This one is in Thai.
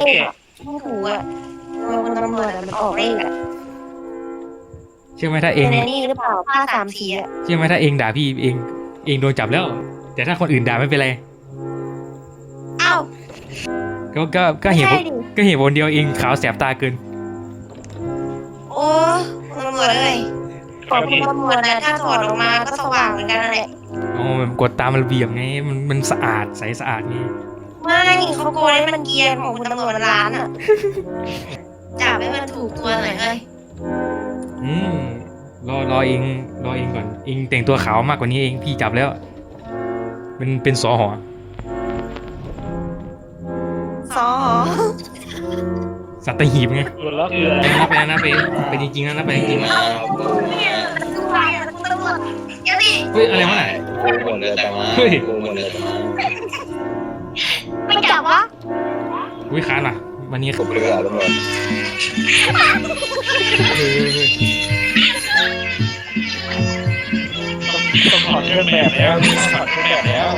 ขอะไม่ถูกอะมันตำรวจอะมันออกเลขอะเชื่อไหมถ้าเองเป็นไอ้นี่หรือเปล่าผ้าสามสีอะเชื่อไหมถ้าเองด่าพี่เองโดนจับแล้วแต่ถ้าคนอื่นด่าไม่เป็นไรอ้าวก็ไม่ใช่เห็นดิก็เห็นคนเดียวเองขาวแสบตาเกินโอ้คุณตำรวจเลยขอบคุณตำรวจนะถ้าถอดออกมาก็สว่างเหมือนกันนั่นแหละอ๋อมันกดตามระเบียบไงมันสะอาดใสสะอาดไงไม่เขาโกยให้มันเกรียนของคุณตำรวจร้านอะจับให้มันถูกตัวหน่อยเลยอืมรอเองก่อนเองแต่งตัวขาวมากกว่านี้เองพี่จับแล้วเป็นสอหอ ซอสัตหีบไงหลุดแล้วคืออะไร ไปจริงๆนะไปจริงๆนะเนี่ยดูไปอะคุณตำรวจเดี๋ยวดิ เฮ้ยอะไรวะไหน กูหมดเลยแต่มา เฮ้ย กูหมดเลยแต่มา ไม่จับวะ อุ้ยค้านว่ะวันนี้ กูเปลือกตำรวจ เฮ้ย ต้องถอดเครื่องแบบแล้วต้องถอดเครื่องแบบแล้ว